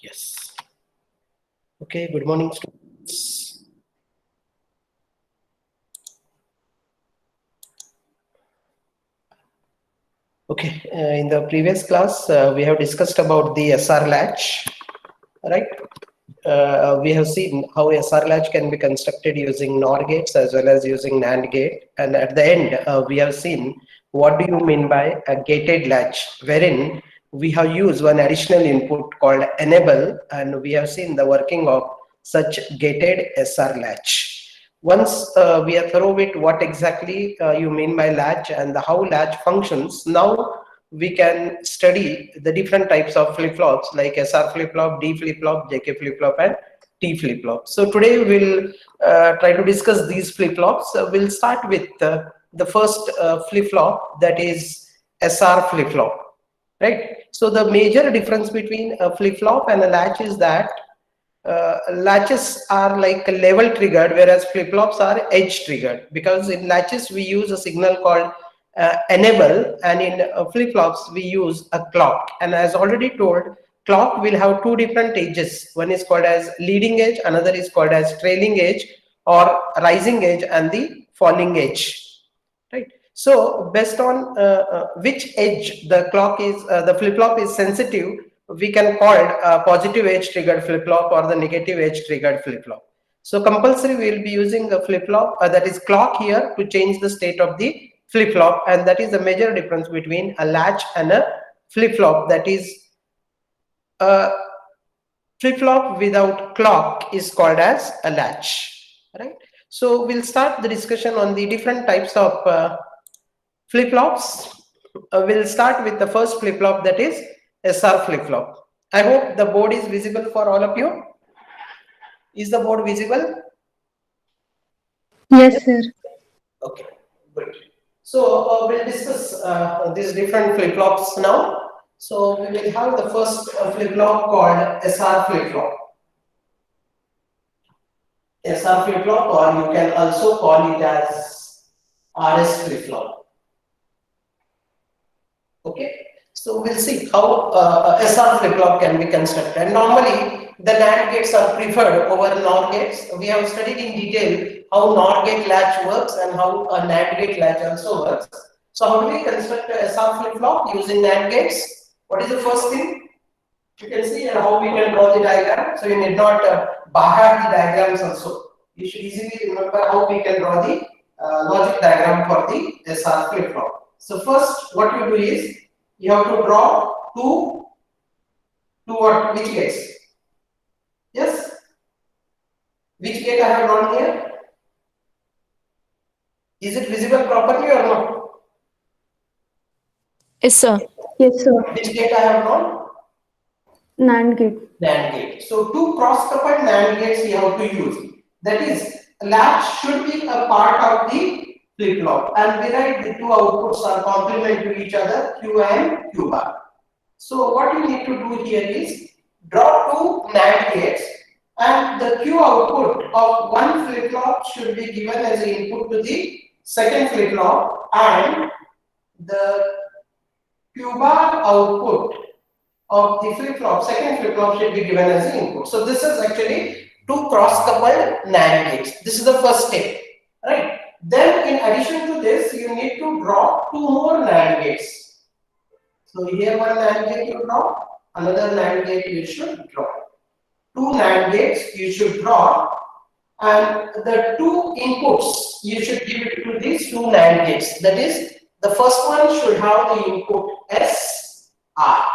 Yes. Okay, good morning, students. Okay, in the previous class, we have discussed about the SR latch, right? We have seen how SR latch can be constructed using NOR gates as well as using NAND gate. And at the end, we have seen what do you mean by a gated latch, wherein we have used one additional input called enable, and we have seen the working of such gated SR latch. Once we are thorough with what exactly you mean by latch and how latch functions, now we can study the different types of flip-flops like SR flip-flop, D flip-flop, JK flip-flop, and T flip-flop. So today we'll try to discuss these flip-flops. We'll start with the first flip-flop, that is SR flip-flop, right? So the major difference between a flip-flop and a latch is that latches are like level triggered, whereas flip-flops are edge triggered, because in latches we use a signal called enable, and in flip-flops we use a clock. And as already told, clock will have two different edges. One is called as leading edge, another is called as trailing edge or rising edge, and the falling edge, right? So based on which edge the clock is, the flip-flop is sensitive, we can call it a positive edge triggered flip-flop or the negative edge triggered flip-flop. So compulsory we will be using a flip-flop, that is clock here, to change the state of the flip-flop, and that is the major difference between a latch and a flip-flop. That is a flip-flop without clock is called as a latch, right? So we'll start the discussion on the different types of flip-flops. We'll start with the first flip-flop, that is SR flip-flop. I hope the board is visible for all of you. Is the board visible? Yes, sir. Okay, good. So we'll discuss these different flip-flops now. So we will have the first flip-flop called SR flip-flop. SR flip-flop, or you can also call it as RS flip-flop. Okay, so we'll see how SR flip-flop can be constructed. And normally, the NAND gates are preferred over NOR gates. We have studied in detail how NOR gate latch works and how a NAND gate latch also works. So how do we construct a SR flip-flop using NAND gates? What is the first thing? You can see how we can draw the diagram. So you need not bahar the diagrams also. You should easily remember how we can draw the logic diagram for the SR flip-flop. So first, what you do is you have to draw two what? Which gates? Yes. Which gate I have drawn here? Is it visible properly or not? Yes, sir. Yes, sir. Which gate I have drawn? NAND gate. NAND gate. So two cross-coupled NAND gates you have to use. That is, latch should be a part of the flip-flop, and we write the two outputs are complement to each other, Q and Q bar. So what you need to do here is draw two NAND gates, and the Q output of one flip-flop should be given as an input to the second flip-flop, and the Q bar output of the flip-flop, second flip-flop, should be given as an input. So this is actually two cross-coupled NAND gates. This is the first step, right? Then in addition to this, you need to draw two more NAND gates. So here one NAND gate you draw, another NAND gate you should draw. Two NAND gates you should draw, and the two inputs you should give it to these two NAND gates. That is, the first one should have the input S, R.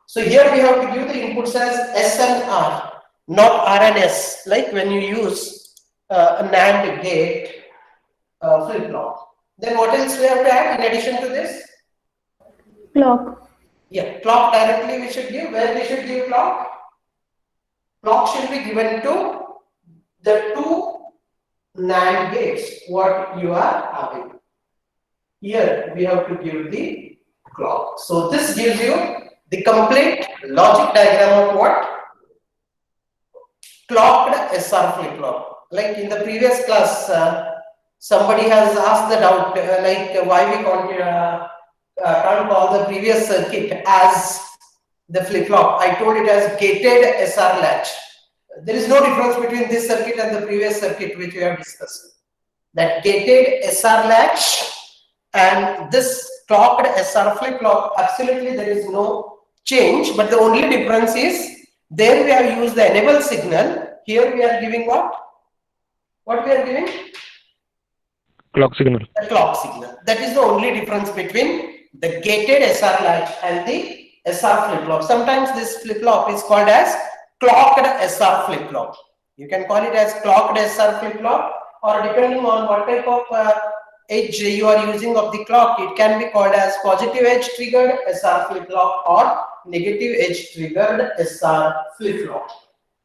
So here we have to give the inputs as S and R, not R and S, like when you use a NAND gate flip-flop. Then what else we have to add in addition to this? Clock. Yeah, clock directly we should give. Where we should give clock? Clock should be given to the two NAND gates what you are having. Here we have to give the clock. So this gives you the complete logic diagram of what? Clocked SR flip-flop. Like in the previous class, somebody has asked the doubt, like why we can't call the previous circuit as the flip-flop. I told it as gated SR latch. There is no difference between this circuit and the previous circuit which we have discussed. That gated SR latch and this clocked SR flip-flop, absolutely there is no change, but the only difference is there we have used the enable signal. Here we are giving what? What we are giving? Clock signal. The clock signal. That is the only difference between the gated SR latch and the SR flip-flop. Sometimes this flip-flop is called as clocked SR flip-flop. You can call it as clocked SR flip-flop, or depending on what type of edge you are using of the clock, it can be called as positive edge triggered SR flip-flop or negative edge triggered SR flip-flop.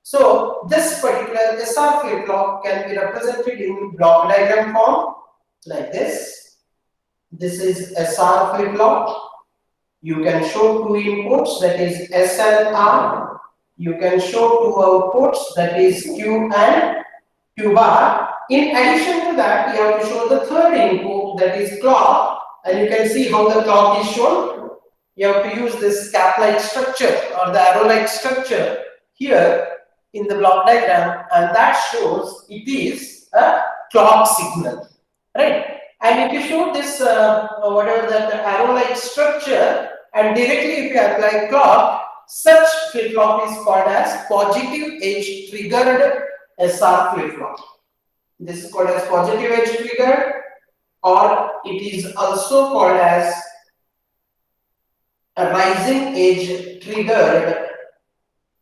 So this particular SR flip-flop can be represented in block diagram form like this. This is SR flip-flop. You can show two inputs, that is S and R. You can show two outputs, that is Q and Q bar. In addition to that, you have to show the third input, that is clock, and you can see how the clock is shown. You have to use this cap-like structure or the arrow-like structure here in the block diagram, and that shows it is a clock signal, right? And if you show this whatever that arrow-like structure, and directly if you apply clock, such flip-flop is called as positive edge triggered SR flip-flop. This is called as positive edge triggered, or it is also called as a rising edge triggered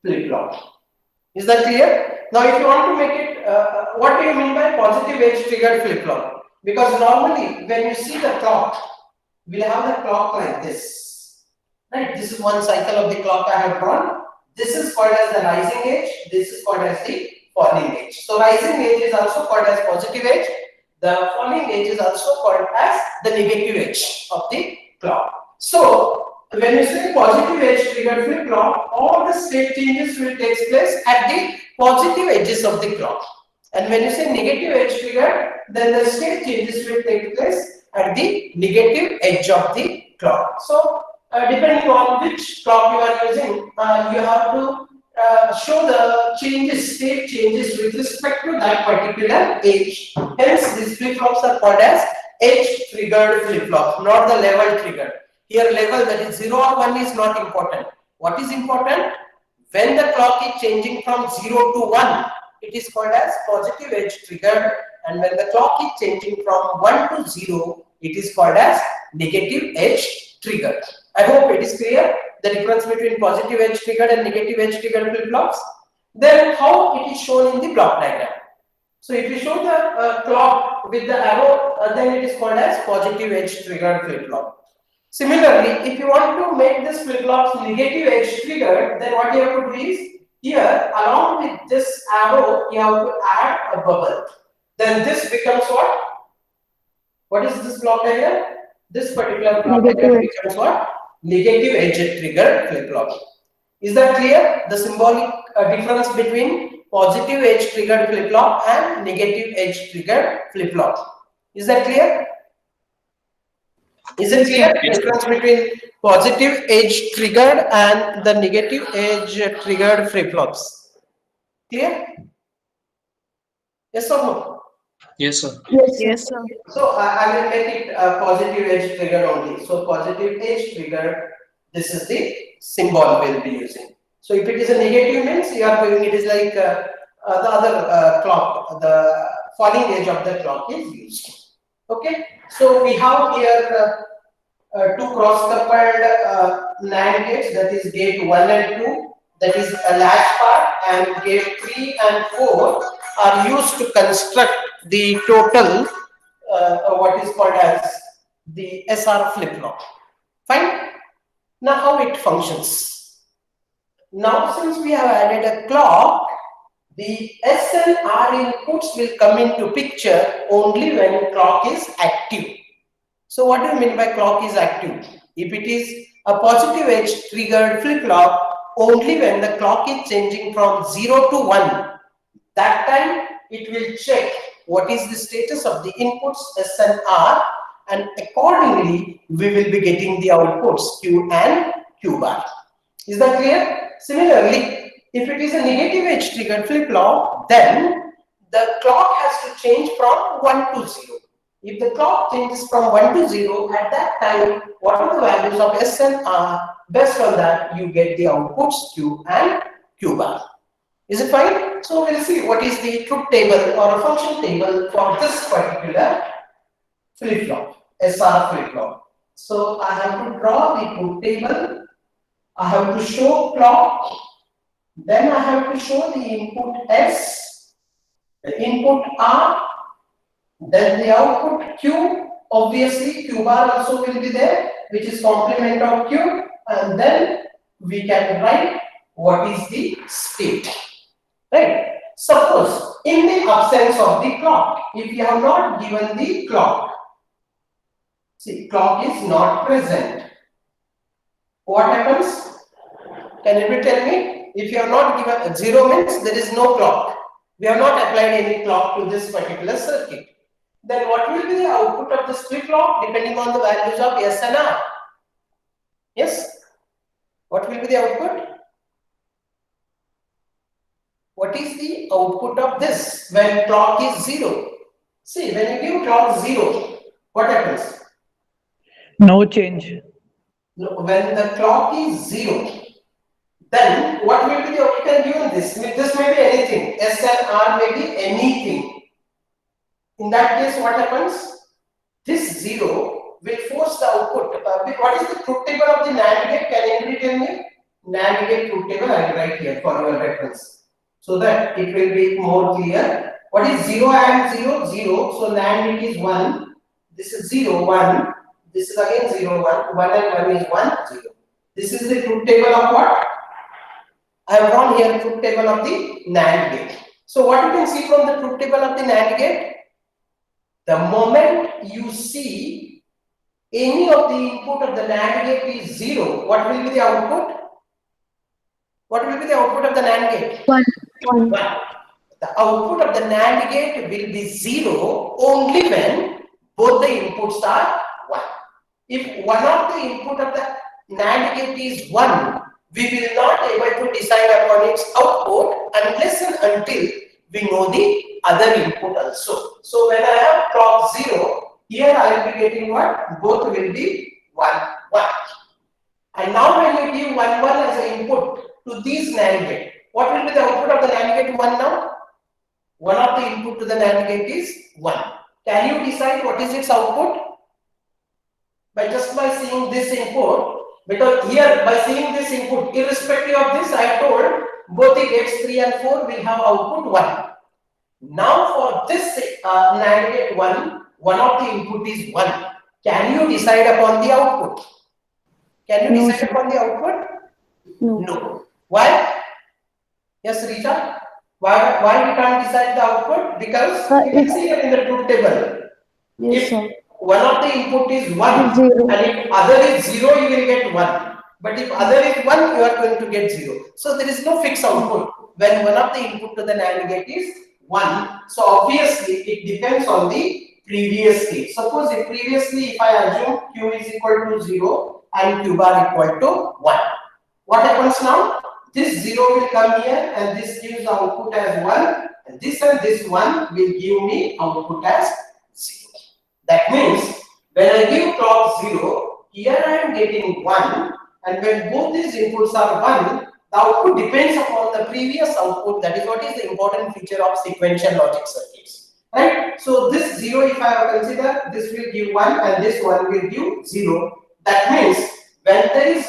flip-flop. Is that clear? Now, if you want to make it, what do you mean by positive edge triggered flip-flop? Because normally, when you see the clock, we'll have the clock like this, right? This is one cycle of the clock I have drawn. This is called as the rising edge. This is called as the falling edge. So rising edge is also called as positive edge. The falling edge is also called as the negative edge of the clock. So when you say positive edge triggered flip-flop, all the state changes will take place at the positive edges of the clock. And when you say negative edge triggered, then the state changes will take place at the negative edge of the clock. So depending on which clock you are using, you have to show the changes, state changes with respect to that particular edge. Hence, these flip-flops are called as edge triggered flip-flops, not the level triggered. Here, level, that is 0 or 1, is not important. What is important? When the clock is changing from 0 to 1, it is called as positive edge triggered, and when the clock is changing from 1 to 0, it is called as negative edge triggered. I hope it is clear, the difference between positive edge triggered and negative edge triggered flip-flops. Then how it is shown in the block diagram. So if you show the clock with the arrow, then it is called as positive edge triggered flip-flop. Similarly, if you want to make this flip-flops negative edge triggered, then what you have to do is, here along with this arrow, you have to add a bubble. Then this becomes what? What is this block diagram? This particular block diagram becomes what? Negative edge triggered flip-flop. Is that clear? The symbolic difference between positive edge triggered flip-flop and negative edge triggered flip-flop. Is that clear? Is it clear? The difference between positive edge triggered and the negative edge triggered flip-flops. Clear? Yes or no? Yes, sir. Yes, sir. So I will make it positive edge triggered only. So positive edge triggered, this is the symbol we'll be using. So if it is a negative, means you are doing it is like the other clock, the falling edge of the clock is used. Okay. So we have here two cross-coupled NAND gates, that is gate 1 and 2, that is a latch part, and gate 3 and 4 are used to construct the total what is called as the SR flip-flop. Fine. Now how it functions. Now since we have added a clock, the S and R inputs will come into picture only when clock is active. So what do you mean by clock is active? If it is a positive edge triggered flip-flop, only when the clock is changing from 0 to 1, that time it will check what is the status of the inputs S and R, and accordingly we will be getting the outputs Q and Q bar. Is that clear? Similarly, if it is a negative edge triggered flip-flop, then the clock has to change from 1 to 0. If the clock changes from 1 to 0, at that time, what are the values of S and R? Based on that, you get the outputs Q and Q bar. Is it fine? So we'll see what is the truth table or a function table for this particular flip-flop, SR flip-flop. So I have to draw the truth table. I have to show clock. Then I have to show the input S, the input R, then the output Q. Obviously, Q bar also will be there, which is complement of Q, and then we can write what is the state. Right? Suppose in the absence of the clock, if you have not given the clock, see, clock is not present. What happens? Can you tell me? If you have not given 0 means there is no clock. We have not applied any clock to this particular circuit. Then what will be the output of this flip-flop depending on the values of S and R? Yes? What will be the output? What is the output of this when clock is 0? See, when you give clock 0, what happens? No change. No, when the clock is 0, then what will be the, you can give this? This may be anything. S and R may be anything. In that case, what happens? This 0 will force the output. What is the truth table of the NAND gate? Can anybody tell me? NAND gate truth table I will write here for your reference, so that it will be more clear. What is 0 and 0? 0. So NAND gate is 1. This is 0, 1. This is again 0, 1. 1 and 1 is 1, 0. This is the truth table of what? I have drawn here truth table of the NAND gate. So what you can see from the truth table of the NAND gate? The moment you see any of the input of the NAND gate is 0, what will be the output? What will be the output of the NAND gate? 1. 1. 1. The output of the NAND gate will be 0 only when both the inputs are 1. If one of the input of the NAND gate is 1, we will not able to decide upon its output unless and until we know the other input also. So when I have clock 0, here I will be getting what? Both will be 1, 1. And now when you give 1, 1 as an input to these NAND gate, what will be the output of the NAND gate 1 now? One of the input to the NAND gate is 1. Can you decide what is its output? By seeing this input, because here by seeing this input, irrespective of this, I have told both the gates 3 and 4 will have output 1. Now for this NAND gate 1, one of the input is 1. Can you decide upon the output? Can you decide upon the output? No. No. Why? Yes, Rita? Why we can't decide the output? Because you can see here in the truth table. Yes, If sir. one of the input is 1 0. and if other is 0, you will get 1. But if other is 1, you are going to get 0. So there is no fixed output when one of the input to the NAND gate is 1. So obviously it depends on the previous state. Suppose if previously if I assume Q is equal to 0 and Q bar equal to 1. What happens now? This 0 will come here and this gives the output as 1 and this 1 will give me output as 0. That means when I give clock 0, here I am getting 1 and when both these inputs are 1, the output depends upon the previous output. That is what is the important feature of sequential logic circuits. Right? So this 0 if I consider, this will give 1 and this 1 will give 0. That means when there is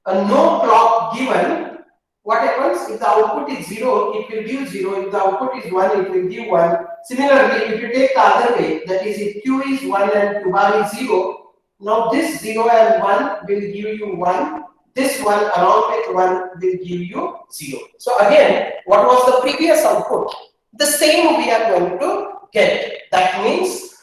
a no clock given, what happens? If the output is 0, it will give 0. If the output is 1, it will give 1. Similarly, if you take the other way, that is if Q is 1 and Q bar is 0, now this 0 and 1 will give you 1. This one along with 1 will give you 0. So again, what was the previous output? The same we are going to get. That means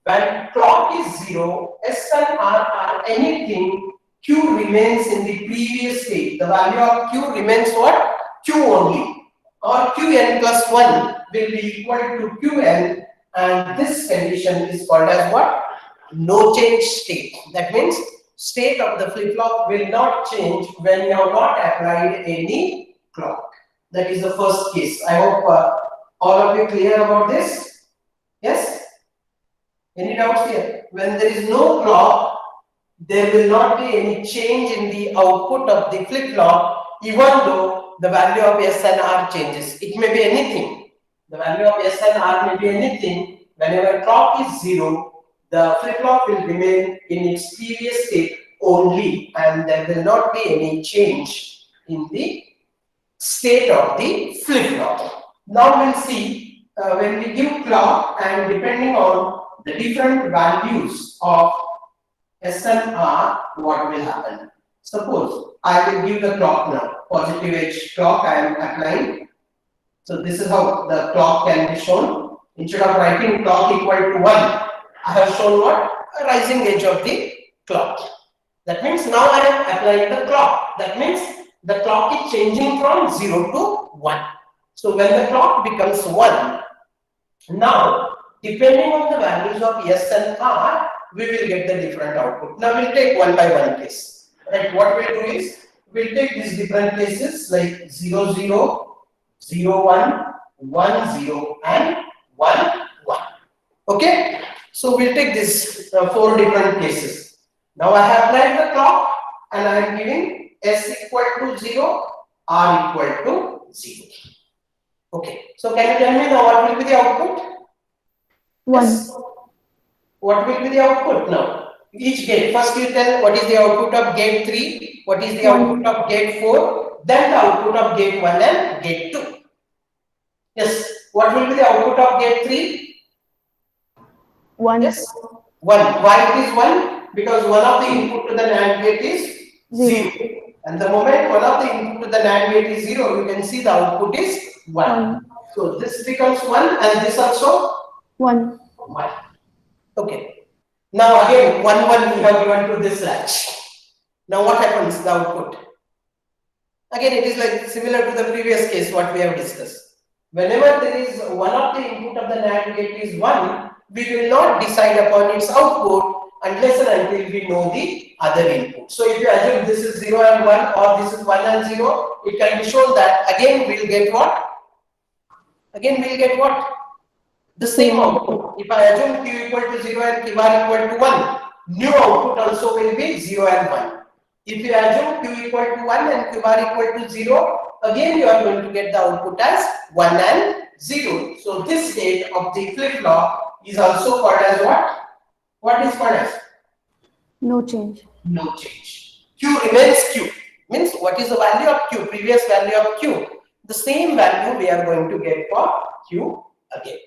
when clock is 0, S and R are anything, Q remains in the previous state. The value of Q remains what? Q only. Or Qn plus 1 will be equal to Qn, and this condition is called as what? No change state. That means state of the flip-flop will not change when you have not applied any clock. That is the first case. I hope all of you clear about this. Yes? Any doubts here? When there is no clock, there will not be any change in the output of the flip-flop, even though the value of S and R changes. It may be anything. The value of S and R may be anything. Whenever clock is 0, the flip-flop will remain in its previous state only, and there will not be any change in the state of the flip-flop. Now we'll see when we give clock, and depending on the different values of S and R, what will happen. Suppose I will give the clock now, positive edge clock I am applying. So this is how the clock can be shown. Instead of writing clock equal to 1, I have shown what? A rising edge of the clock. That means now I am applying the clock. That means the clock is changing from 0 to 1. So when the clock becomes 1, now depending on the values of S and R, we will get the different output. Now we'll take one by one case. Right? What we'll do is we'll take these different cases like 0, 0, 0, 1, 1, 0, and 1, 1. Okay? So we'll take these 4 different cases. Now I have applied the clock and I am giving S equal to 0, R equal to 0. Okay. So can you tell me now what will be the output? 1. Yes. What will be the output now? Each gate. First you tell what is the output of gate 3, what is the output of gate 4, then the output of gate 1 and gate 2. Yes. What will be the output of gate 3? 1. Yes. 1. Why it is 1? Because one of the input to the NAND gate is 0. And the moment one of the input to the NAND gate is 0, you can see the output is 1. So this becomes 1 and this also 1. 1. Okay. Now again 1, 1 we have given to this latch. Now what happens? The output. Again it is like similar to the previous case what we have discussed. Whenever there is one of the input of the NAND gate is 1, we will not decide upon its output unless and until we know the other input. So if you assume this is 0 and 1 or this is 1 and 0, it can be shown that again we will get what? Again we will get what? The same output. If I assume Q equal to 0 and Q bar equal to 1, new output also will be 0 and 1. If you assume Q equal to 1 and Q bar equal to 0, again you are going to get the output as 1 and 0. So this state of the flip-flop is also called as what? What is called as? No change. No change. Q remains Q. Means what is the value of Q? Previous value of Q. The same value we are going to get for Q again.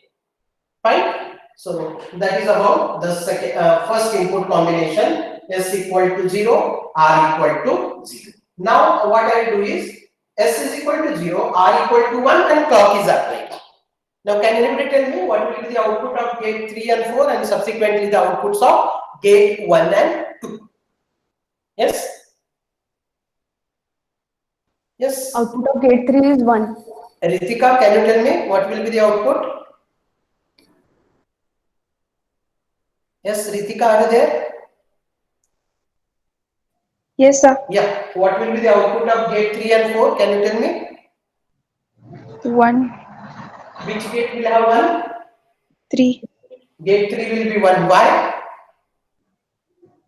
Fine. So that is about the second, first input combination. S equal to 0, R equal to 0. Now what I do is S is equal to 0, R equal to 1 and clock is applied. Now can anybody tell me what will be the output of gate 3 and 4 and subsequently the outputs of gate 1 and 2? Yes? Yes? Output of gate 3 is 1. Ritika, can you tell me what will be the output? Yes, Ritika, are you there? Yes, sir. Yeah. What will be the output of gate 3 and 4? Can you tell me? 1, Which gate will have 1? 3. Gate 3 will be 1. Why?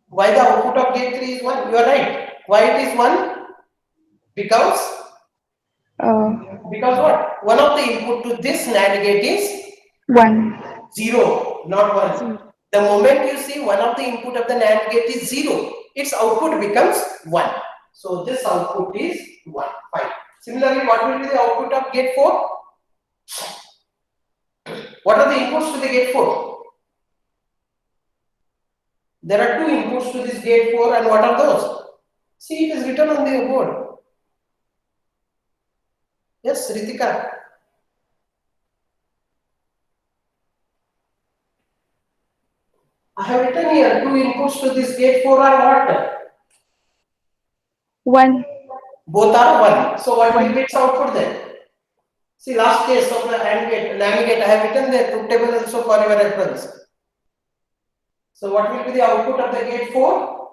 Why the output of gate 3 is 1? You are right. Why it is 1? Because what? One of the input to this NAND gate is 1. 0, not 1. The moment you see one of the input of the NAND gate is 0, its output becomes 1. So this output is 1. Fine. Similarly, what will be the output of gate 4? What are the inputs to the gate 4? There are 2 inputs to this gate 4, and what are those? See, it is written on the board. Yes, Ritika. I have written here 2 inputs to this gate 4 are what? 1. Both are 1. So what will be its output then? See, last case of the AND gate, NAND gate, I have written there, truth table also for your reference. So what will be the output of the gate 4?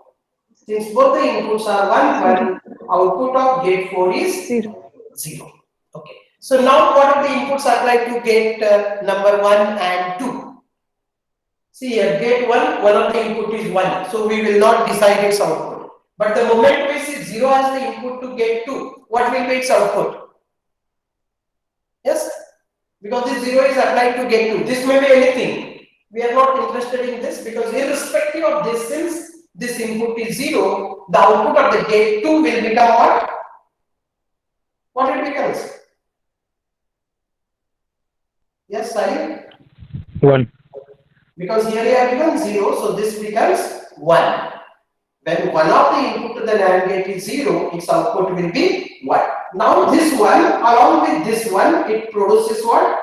Since both the inputs are 1, 1, output of gate 4 is 0. 0. Okay. So now what are the inputs applied to gate number 1 and 2? See here, gate 1, one of the input is 1. So we will not decide its output. But the moment we see 0 as the input to gate 2, what will be its output? Yes? Because this 0 is applied to gate 2. This may be anything. We are not interested in this because irrespective of this, since this input is 0, the output of the gate 2 will become what? What it becomes? Yes, Sahil? 1. Because here we have given 0, so this becomes 1. When one of the input to the NAND gate is 0, its output will be 1. Now this one, along with this one, it produces what?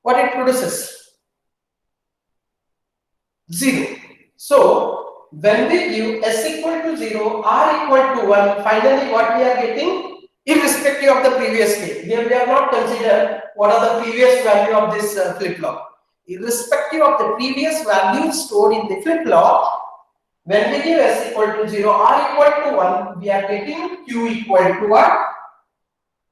What it produces? 0. So, when we give S equal to 0, R equal to 1, finally what we are getting? Irrespective of the previous state. Here we have not considered what are the previous value of this flip-flop. Irrespective of the previous values stored in the flip-flop, when we give S equal to 0, R equal to 1, we are getting Q equal to what?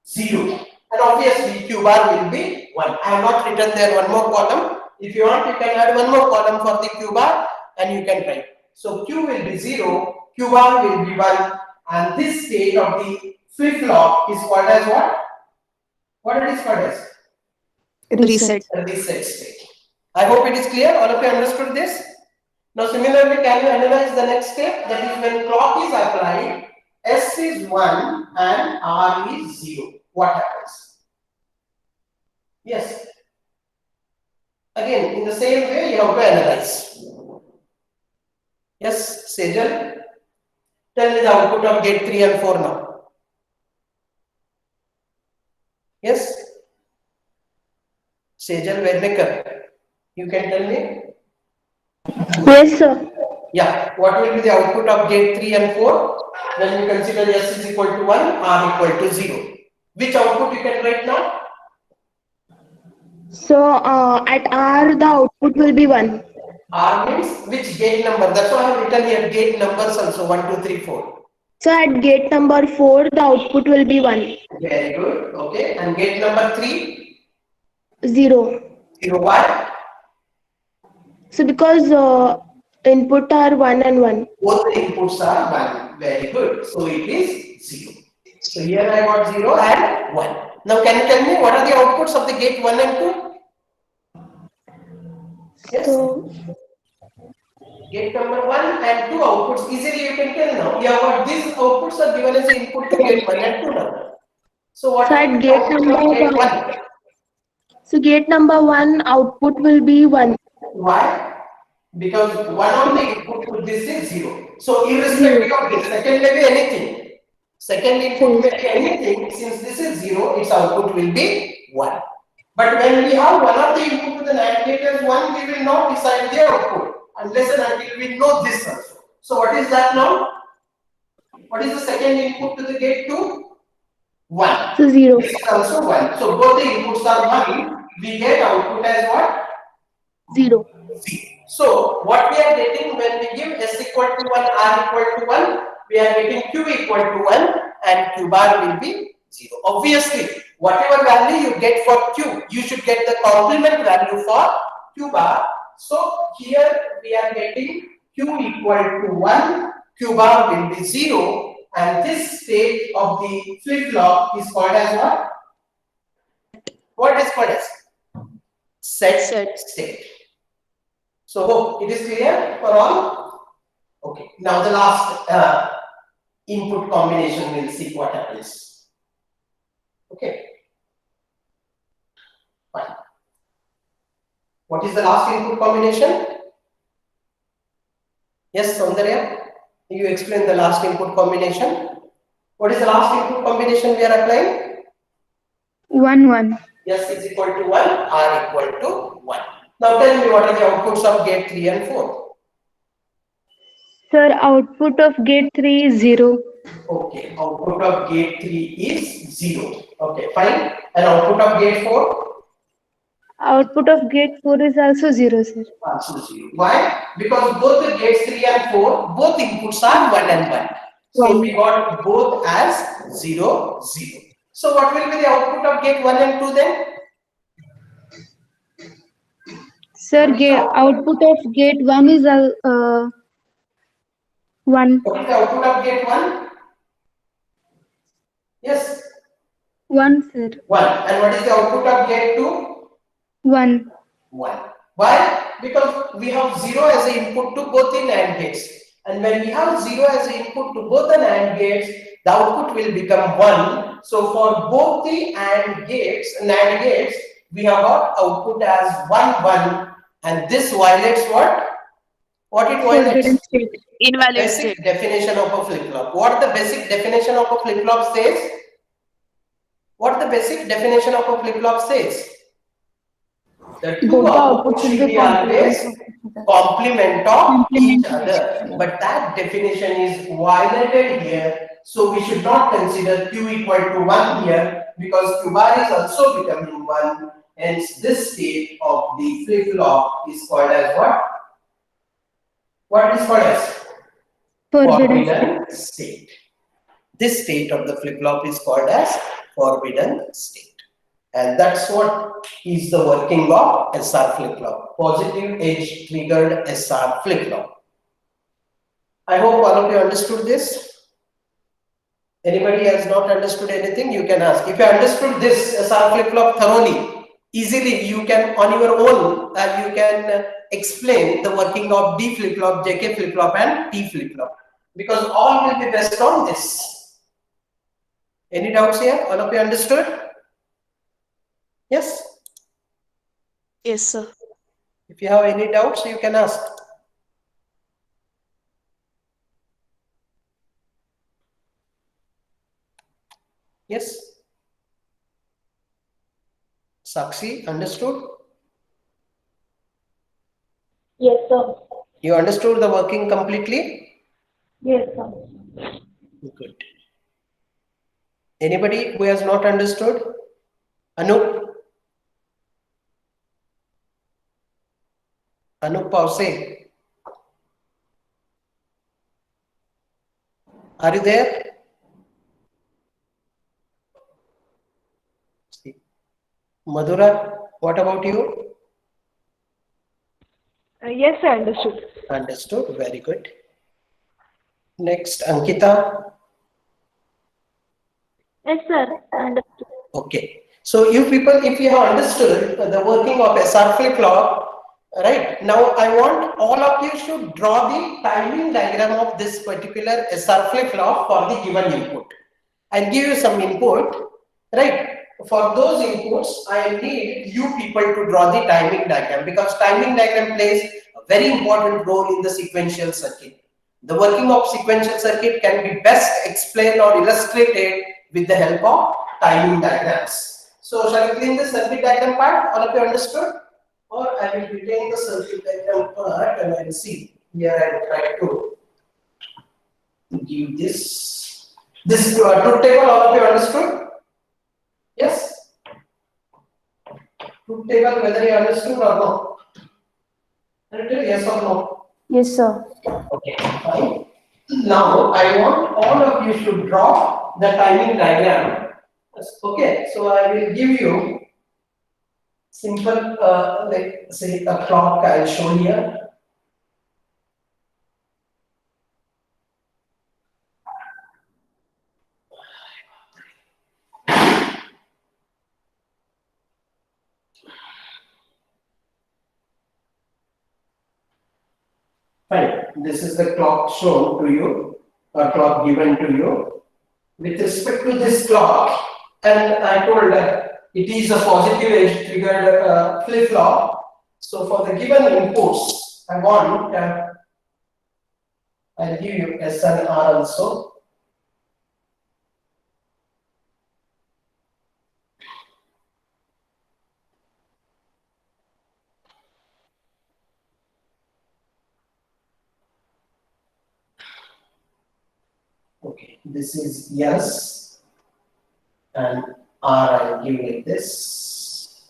0. And obviously Q bar will be 1. I have not written there one more column. If you want, you can add one more column for the Q bar and you can write. So Q will be 0, Q bar will be 1, and this state of the flip-flop is called as what? What it is called as? Reset. A reset state. I hope it is clear. All of you understood this? Now similarly, can you analyze the next step? That is when clock is applied, S is 1 and R is 0. What happens? Yes. Again, in the same way, you have to analyze. Yes, Sejal? Tell me the output of gate 3 and 4 now. Yes? Sejal Vednekar, you can tell me? Yes, sir. Yeah, what will be the output of gate 3 and 4 when you consider S is equal to 1, R equal to 0? Which output you can write now? So at R, the output will be 1. R means which gate number? That's why I have written here gate numbers also 1, 2, 3, 4. So at gate number 4, the output will be 1. Very good. Okay. And gate number 3? 0. 0. Why? So because input are 1 and 1. Both the inputs are 1. Very good. So it is 0. So here I got 0 and 1. Now can you tell me what are the outputs of the gate 1 and 2? Yes. So Gate number 1 and 2 outputs, easily you can tell now. Yeah, but these outputs are given as the input to gate 1 and 2 now. So what So is at the gate output of number gate 1. 1? So gate number 1 output will be 1. Why? Because one of the input to this is 0. So irrespective of this, second may be anything. Second input may be anything. Since this is 0, its output will be 1. But when we have one of the input to the NAND gate as 1, we will not decide the output unless and until we know this also. So what is that now? What is the second input to the gate 2? 1. So 0. This is also 1. So both the inputs are 1. We get output as what? 0. So what we are getting when we give S equal to 1, R equal to 1, we are getting Q equal to 1 and Q bar will be 0. Obviously, whatever value you get for Q, you should get the complement value for Q bar. So here we are getting Q equal to 1, Q bar will be 0, and this state of the flip-flop is called as what? What is called as? Set state. So hope it is clear for all? Okay. Now the last input combination, we'll see what happens. Okay. Fine. What is the last input combination? Yes, Saundarya, you explain the last input combination. What is the last input combination we are applying? 1, 1. S is equal to 1, R equal to 1. Now tell me what are the outputs of gate 3 and 4? Sir, output of gate 3 is 0. Okay, output of gate 3 is 0. Okay, fine. And output of gate 4? Output of gate 4 is also 0, sir. Also 0. Why? Because both the gates 3 and 4, both inputs are 1 and 1. So we 1. got both as 0, 0. So what will be the output of gate 1 and 2 then? Sir, output of gate 1 is 1. What is the output of gate 1? Yes, 1, sir. 1. And what is the output of gate 2? 1. 1. Why? Because we have 0 as an input to both the NAND gates. And when we have 0 as an input to both the NAND gates, the output will become 1. So for both the NAND gates, we have got output as 1, 1. And this violates what? What it violates? Forbidden state. Invalid Basic state. definition of a flip-flop. What the basic definition of a flip-flop says? What the basic definition of a flip-flop says? The two Both the outputs outputs should will be be always complement of each Complement of other. But that definition is violated here. So we should not consider Q equal to 1 here because Q bar is also becoming 1. Hence, this state of the flip-flop is called as what? What is called as? Forbidden Forbidden state. This state of the flip-flop is called as forbidden state. And that's what is the working of SR flip-flop. Positive edge triggered SR flip-flop. I hope all of you understood this. Anybody has not understood anything, you can ask. If you understood this SR flip-flop thoroughly, easily you can on your own, you can explain the working of D flip-flop, JK flip-flop and T flip-flop. Because all will be based on this. Any doubts here? All of you understood? Yes? Yes, sir. If you have any doubts, you can ask. Yes? Sakshi, understood? Yes, sir. You understood the working completely? Yes, sir. Good. Anybody who has not understood? Anup? Anup Pause? Are you there? Madhura, what about you? Yes, I understood. Understood. Very good. Next, Ankita. Yes, sir. Understood. Okay. So you people, if you have understood the working of SR flip-flop, right? Now I want all of you should draw the timing diagram of this particular SR flip-flop for the given input. I'll give you some input, right? For those inputs, I need you people to draw the timing diagram because timing diagram plays a very important role in the sequential circuit. The working of sequential circuit can be best explained or illustrated with the help of timing diagrams. So shall we clean the circuit diagram part? All of you understood? Or I will retain the circuit diagram part and I will see. Here I will try to give this. This truth table, all of you understood? Yes? Truth table, whether you understood or no? Yes or no? Yes, sir. Okay, fine. Now I want all of you should draw the timing diagram. Okay, so I will give you simple, like say a clock I'll show here. Fine. This is the clock shown to you, or clock given to you. With respect to this clock, and I told it is a positive edge triggered flip-flop. So for the given inputs, I want I'll give you S and R also. Okay, this is yes, and R I'll give like this.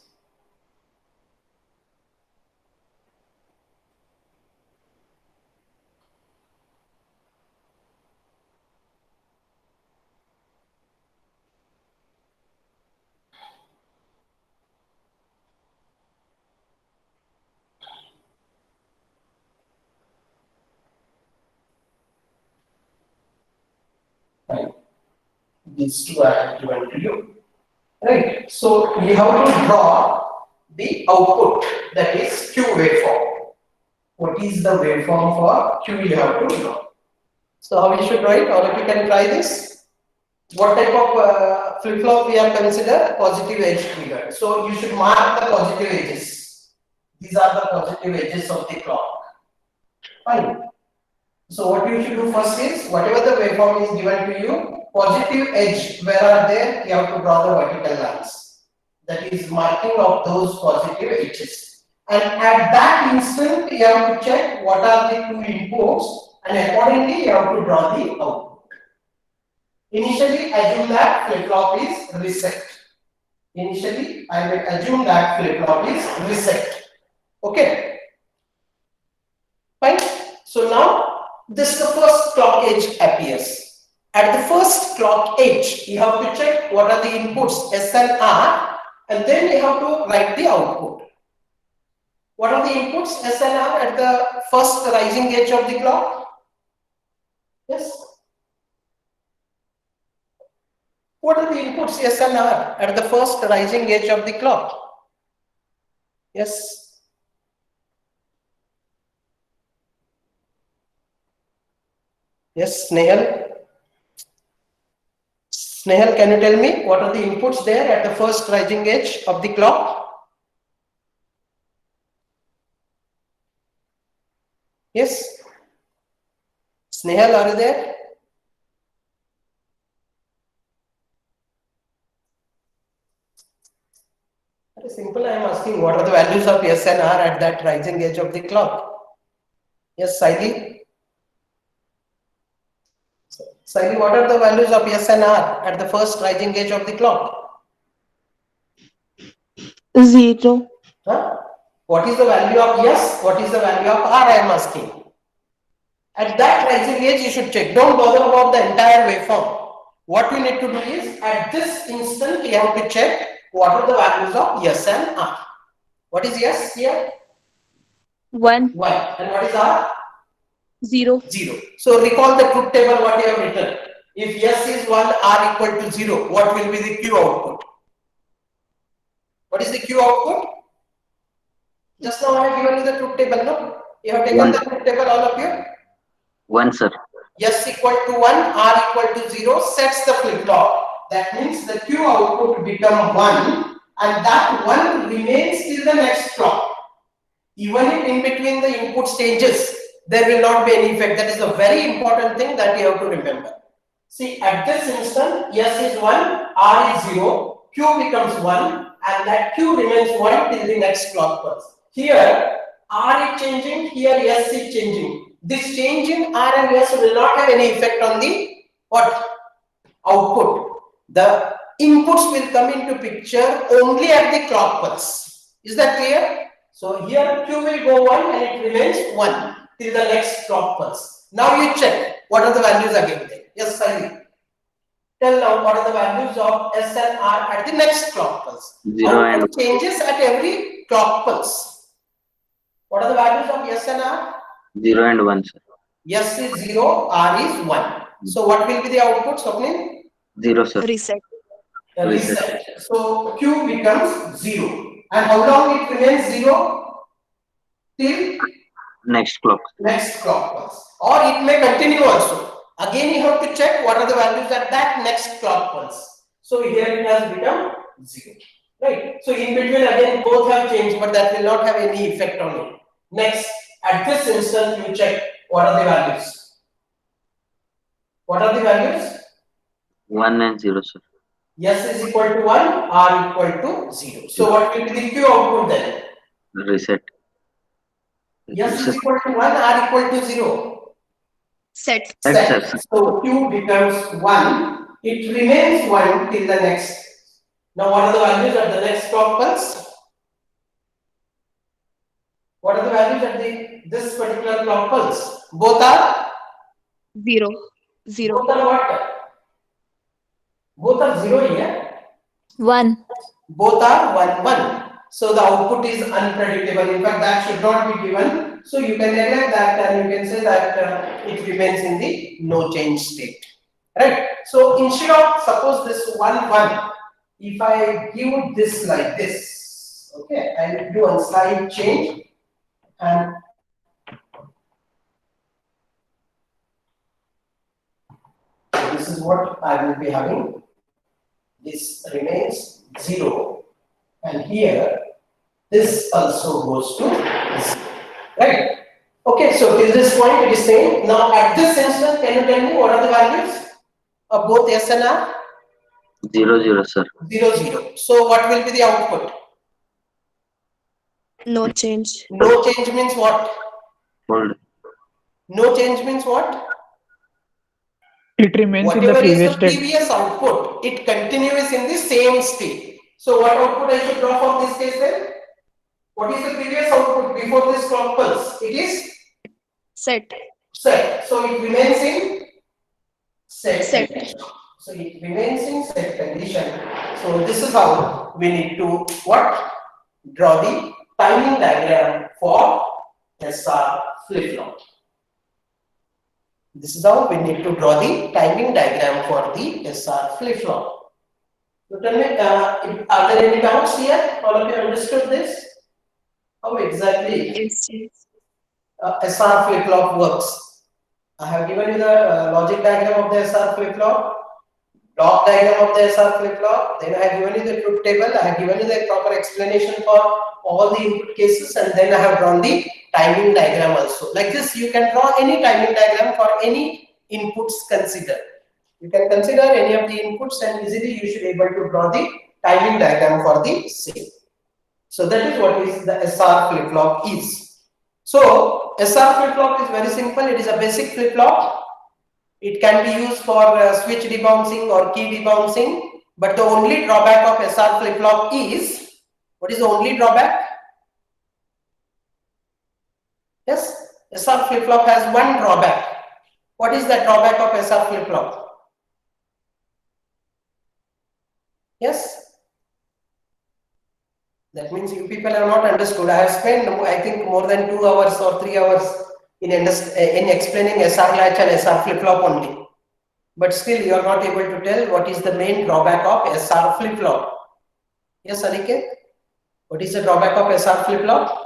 Fine. These two are given to you. Right. So we have to draw the output, that is Q waveform. What is the waveform for Q you have to draw? So how we should write? All of you can try this. What type of flip-flop we are consider? Positive edge trigger. So you should mark the positive edges. These are the positive edges of the clock. Fine. So what you should do first is, whatever the waveform is given to you, positive edge, where are there? You have to draw the vertical lines. That is marking of those positive edges. And at that instant, you have to check what are the two inputs, and accordingly, you have to draw the output. Initially, assume that flip-flop is reset. Initially, I will assume that flip-flop is reset. Okay. Fine. So now, this is the first clock edge appears. At the first clock edge, you have to check what are the inputs S and R, and then you have to write the output. What are the inputs S and R at the first rising edge of the clock? Yes. What are the inputs S and R at the first rising edge of the clock? Yes. Yes, Snehal. Snehal, can you tell me what are the inputs there at the first rising edge of the clock? Yes. Snehal, are you there? Very simple, I am asking what are the values of S and R at that rising edge of the clock? Yes, Saili. Saili, what are the values of S and R at the first rising edge of the clock? 0. Huh? What is the value of S? What is the value of R? I am asking. At that rising edge, you should check. Don't bother about the entire waveform. What you need to do is, at this instant, you have to check what are the values of S and R. What is S here? 1. 1. And what is R? 0. 0. So recall the truth table what you have written. If S is 1, R equal to 0, what will be the Q output? What is the Q output? Just now I have given you the truth table, no? You have taken 1. the truth table, all of you? 1, sir. S equal to 1, R equal to 0, sets the flip-flop. That means the Q output become 1, and that 1 remains till the next clock. Even if in between the input changes, there will not be any effect. That is a very important thing that you have to remember. See, at this instant, S is 1, R is 0, Q becomes 1, and that Q remains 1 till the next clock pulse. Here, R is changing, here S is changing. This change in R and S will not have any effect on the what? Output. The inputs will come into picture only at the clock pulse. Is that clear? So here Q will go 1 and it remains 1 till the next clock pulse. Now you check what are the values again there. Yes, Saili. Tell now what are the values of S and R at the next clock pulse. 0 and Output changes at every clock pulse. What are the values of S and R? 0 and 1, sir. S is 0, R is 1. So what will be the output, Swapnil? 0, sir. Reset. Reset. So Q becomes 0. And how long it remains 0? Till Next clock. next clock pulse. Or it may continue also. Again, you have to check what are the values at that next clock pulse. So here it has become 0. Right. So in between again both have changed, but that will not have any effect on it. Next, at this instant, you check what are the values. What are the values? 1 and 0, sir. S is equal to 1, R equal to 0. So what will be the Q output then? Reset. S is equal to 1, R equal to 0. Set. Set. So Q becomes 1. It remains 1 till the next. Now what are the values at the next clock pulse? What are the values at this particular clock pulse? Both are 0. 0. both are what? Both are 0 here. 1. Both are 1 1. So the output is unpredictable. In fact, that should not be given. So you can neglect that and you can say that it remains in the no change state. right? So instead of suppose this 1 1, if I give this like this, okay, I will do a slight change, and this is what I will be having. This remains 0, and here this also goes to 0, right? Okay, so till this point it is same. Now at this instant, can you tell me what are the values of both S and R? 0 0, sir. 0 0. So what will be the output? No change. No change means what? Hold. No change means what? It remains in the Whatever is previous the state. previous output, it continues in the same state. So what output I should draw from this case then? What is the previous output before this clock pulse? It is Set. set. So it remains in set Set. condition. So it remains in set condition. So this is how we need to what? Draw the timing diagram for SR flip-flop. This is how we need to draw the timing diagram for the SR flip-flop. So tell me, are there any doubts here? All of you understood this? How exactly Yes. SR flip-flop works? I have given you the logic diagram of the SR flip-flop, block diagram of the SR flip-flop, then I have given you the truth table, I have given you the proper explanation for all the input cases, and then I have drawn the timing diagram also. Like this, you can draw any timing diagram for any inputs considered. You can consider any of the inputs and easily you should be able to draw the timing diagram for the same. So that is what is the SR flip-flop is. So SR flip-flop is very simple. It is a basic flip-flop. It can be used for switch debouncing or key debouncing. But the only drawback of SR flip-flop is, what is the only drawback? Yes, SR flip-flop has one drawback. What is the drawback of SR flip-flop? Yes? That means you people have not understood. I have spent, I think, more than 2 hours or 3 hours in explaining SR latch and SR flip-flop only. But still, you are not able to tell what is the main drawback of SR flip-flop. Yes, Aniket? What is the drawback of SR flip-flop?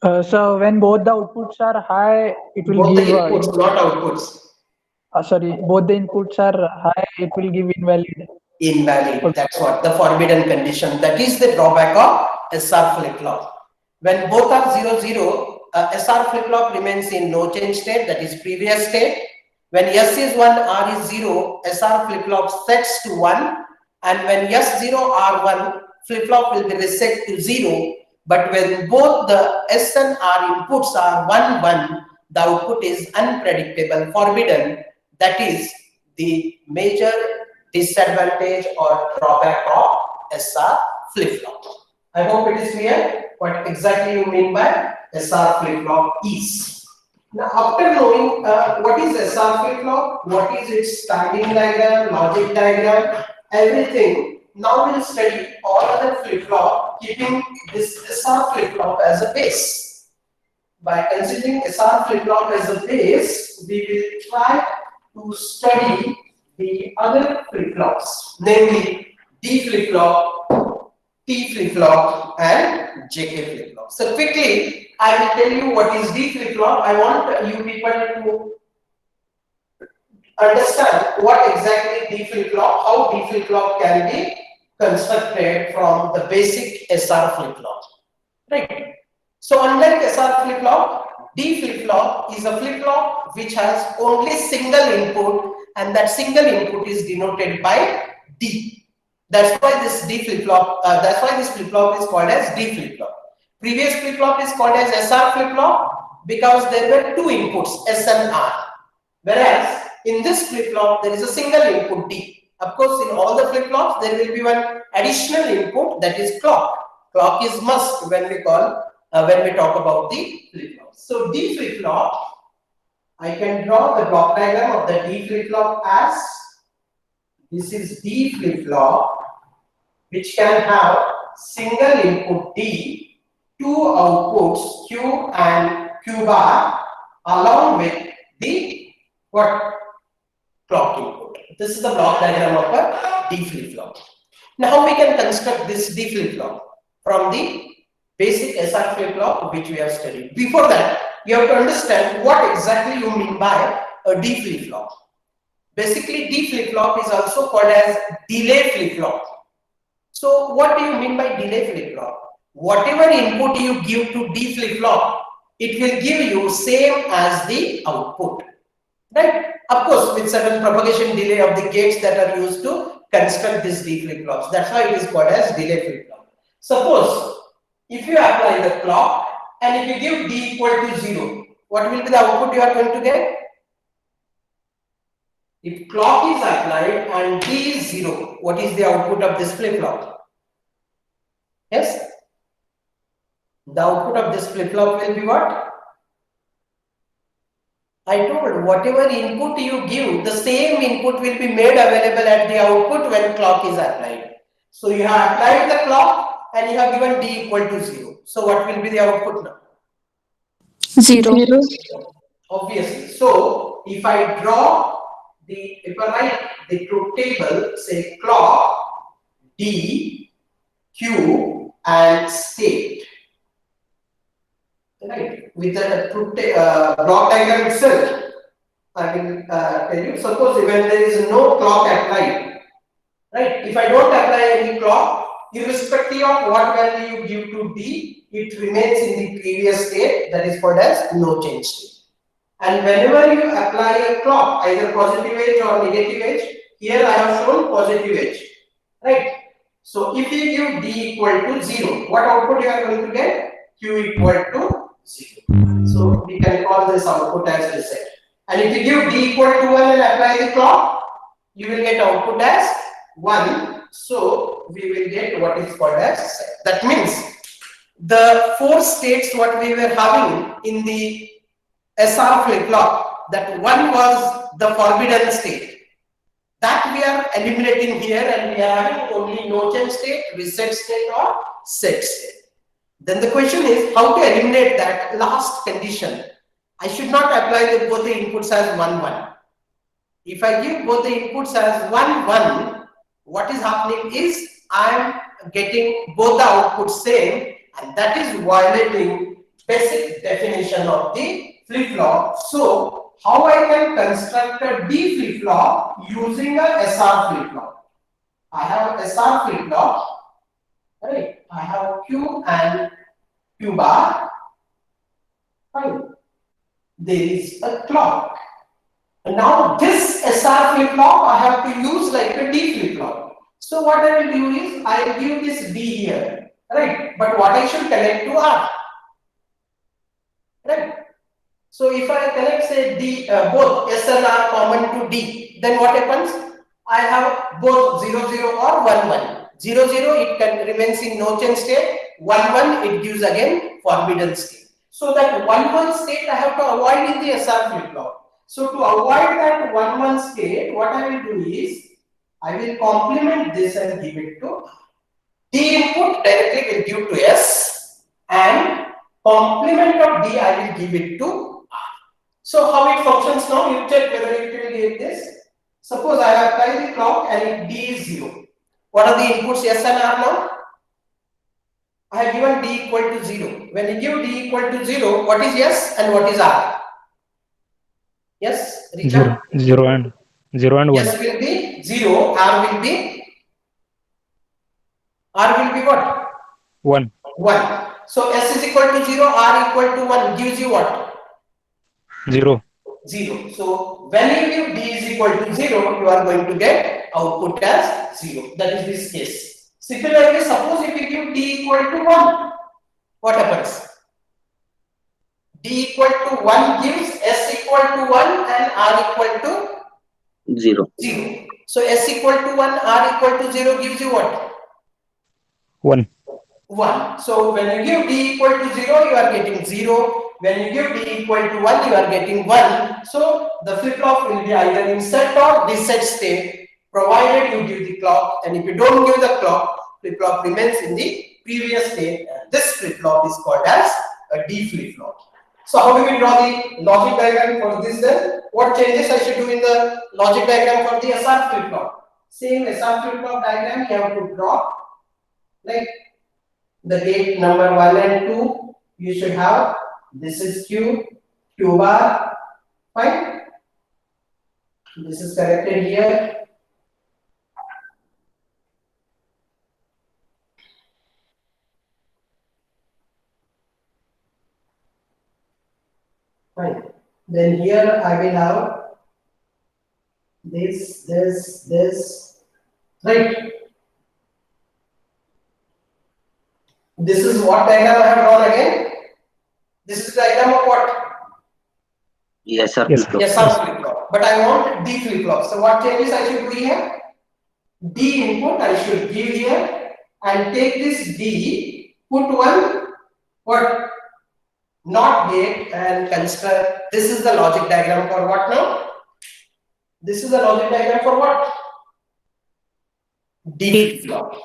So when both the outputs are high, it will Both the give inputs, not outputs. sorry, both the inputs are high, it will give invalid. Invalid. That's what the forbidden condition. That is the drawback of SR flip-flop. When both are 0 0, SR flip-flop remains in no change state, that is previous state. When S is 1, R is 0, SR flip-flop sets to 1, and when S0, R1, flip-flop will be reset to 0. But when both the S and R inputs are 1 1, the output is unpredictable, forbidden. That is the major disadvantage or drawback of SR flip-flop. I hope it is clear what exactly you mean by SR flip-flop is. Now, after knowing what is SR flip-flop, what is its timing diagram, logic diagram, everything, now we'll study all other flip-flop, keeping this SR flip-flop as a base. By considering SR flip-flop as a base, we will try to study the other flip-flops, namely D flip-flop, T flip-flop, and JK flip-flop. So quickly, I will tell you what is D flip-flop. I want you people to understand what exactly D flip-flop, how D flip-flop can be constructed from the basic SR flip-flop. Right. So unlike SR flip-flop, D flip-flop is a flip-flop which has only single input, and that single input is denoted by D. That's why this D flip-flop, that's why this flip-flop is called as D flip-flop. Previous flip-flop is called as SR flip-flop because there were two inputs, S and R. Whereas in this flip-flop, there is a single input D. Of course, in all the flip-flops, there will be one additional input, that is clock. Clock is must when we talk about the flip-flop. So D flip-flop, I can draw the block diagram of the D flip-flop as this is D flip-flop, which can have single input D, two outputs Q and Q bar, along with the what? Clock input. This is the block diagram of a D flip-flop. Now we can construct this D flip-flop from the basic SR flip-flop which we have studied. Before that, you have to understand what exactly you mean by a D flip-flop. Basically, D flip-flop is also called as delay flip-flop. So what do you mean by delay flip-flop? Whatever input you give to D flip-flop, it will give you same as the output. Right? Of course, with certain propagation delay of the gates that are used to construct this D flip-flops. That's why it is called as delay flip-flop. Suppose if you apply the clock and if you give D equal to 0, what will be the output you are going to get? If clock is applied and D is 0, what is the output of this flip-flop? Yes? The output of this flip-flop will be what? I told whatever input you give, the same input will be made available at the output when clock is applied. So you have applied the clock and you have given D equal to 0. So what will be the output now? 0. Obviously. So if I write the truth table, say clock, D, Q, and state. Right, with the truth block diagram itself, I will tell you. Suppose when there is no clock applied, right? If I don't apply any clock, irrespective of what value you give to D, it remains in the previous state. That is called as no change state. And whenever you apply a clock, either positive edge or negative edge, here I have shown positive edge, right? So if you give D equal to 0, what output you are going to get? Q equal to 0. So we can call this output as reset. And if you give D equal to 1 and apply the clock, you will get output as 1. So we will get what is called as reset. That means the 4 states what we were having in the SR flip-flop, that one was the forbidden state. That we are eliminating here and we are having only no change state, reset state or set state. Then the question is how to eliminate that last condition. I should not apply both the inputs as 1, 1. If I give both the inputs as 1, 1, what is happening is I am getting both the outputs same, and that is violating basic definition of the flip-flop. So how I can construct a D flip-flop using a SR flip-flop? I have SR flip-flop. Right, I have Q and Q bar. Fine. There is a clock. And now this SR flip-flop I have to use like a D flip-flop. So what I will do is I will give this D here, right? But what I should connect to R, right? So if I connect say D, both S and R common to D, then what happens? I have both 0, 0 or 1, 1. 0, 0, it can remains in no change state. 1, 1, it gives again forbidden state. So that 1, 1 state I have to avoid in the SR flip-flop. So to avoid that 1, 1 state, what I will do is I will complement this and give it to D input directly will give to S and complement of D I will give it to R. So how it functions now? You check whether it will give this. Suppose I have applied the clock and D is 0. What are the inputs S and R now? I have given D equal to 0. When you give D equal to 0, what is S and what is R? Yes, Richard? 0 and 1. S will be 0, R will be what? 1. 1. So S is equal to 0, R equal to 1 gives you what? 0. 0. So when you give D is equal to 0, you are going to get output as 0. That is this case. Similarly, suppose if you give D equal to 1, what happens? D equal to 1 gives S equal to 1 and R equal to 0. 0. So S equal to 1, R equal to 0 gives you what? 1. 1. So when you give D equal to 0, you are getting 0. When you give D equal to 1, you are getting 1. So the flip-flop will be either in set or reset state, provided you give the clock. And if you don't give the clock, flip-flop remains in the previous state. And this flip-flop is called as a D flip-flop. So how do we draw the logic diagram for this then? What changes I should do in the logic diagram for the SR flip-flop? Same SR flip-flop diagram you have to draw. Like the gate number 1 and 2, you should have, this is Q bar, fine. This is corrected here. Fine. Then here I will have this, right? This is what diagram I have drawn again. This is diagram of what? Yes, sir. Yes, flip-flop. Yes, sir, flip-flop. But I want D flip-flop. So what changes I should do here? D input I should give here and take this D, put one what? Not gate and construct. This is the logic diagram for what now? This is the logic diagram for what? D flip-flop.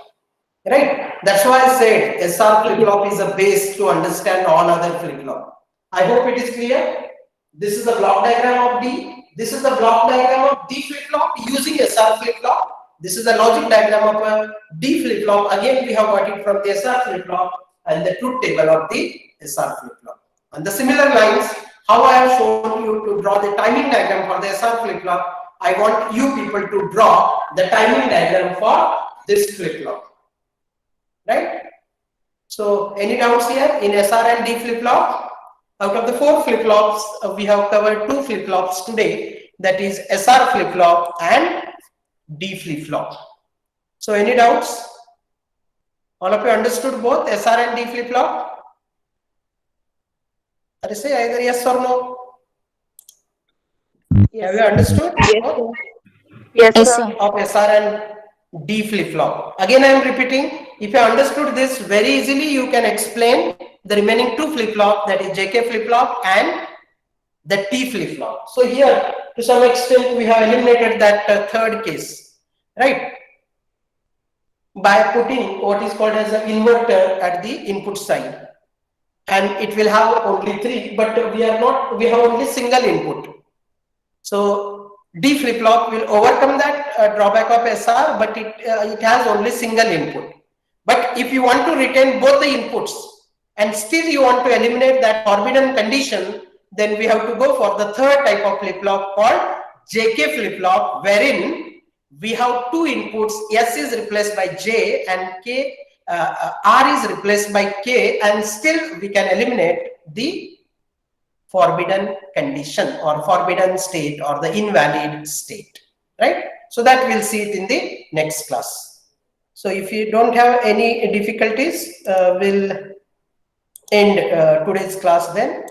Right? That's why I said SR flip-flop is a base to understand all other flip-flop. I hope it is clear. This is the block diagram of D. This is the block diagram of D flip-flop using SR flip-flop. This is the logic diagram of a D flip-flop. Again, we have got it from the SR flip-flop and the truth table of the SR flip-flop. On the similar lines, how I have shown you to draw the timing diagram for the SR flip-flop, I want you people to draw the timing diagram for this flip-flop. Right? So, any doubts here in SR and D flip-flop? Out of the 4 flip-flops, we have covered 2 flip-flops today. That is SR flip-flop and D flip-flop. So, any doubts? All of you understood both SR and D flip-flop? I say either yes or no. Yes. Have you understood? Yes, Yes, sir. sir. Of SR and D flip-flop. Again, I am repeating. If you understood this very easily, you can explain the remaining 2 flip-flop, that is JK flip-flop and the T flip-flop. So here, to some extent, we have eliminated that third case, right? By putting what is called as an inverter at the input side. And it will have only 3, but we have only single input. So D flip-flop will overcome that drawback of SR, but it has only single input. But if you want to retain both the inputs and still you want to eliminate that forbidden condition, then we have to go for the third type of flip-flop called JK flip-flop, wherein we have 2 inputs, S is replaced by J and K. R is replaced by K, and still we can eliminate the forbidden condition or forbidden state or the invalid state, right? So that we'll see it in the next class. So if you don't have any difficulties, we'll end today's class then.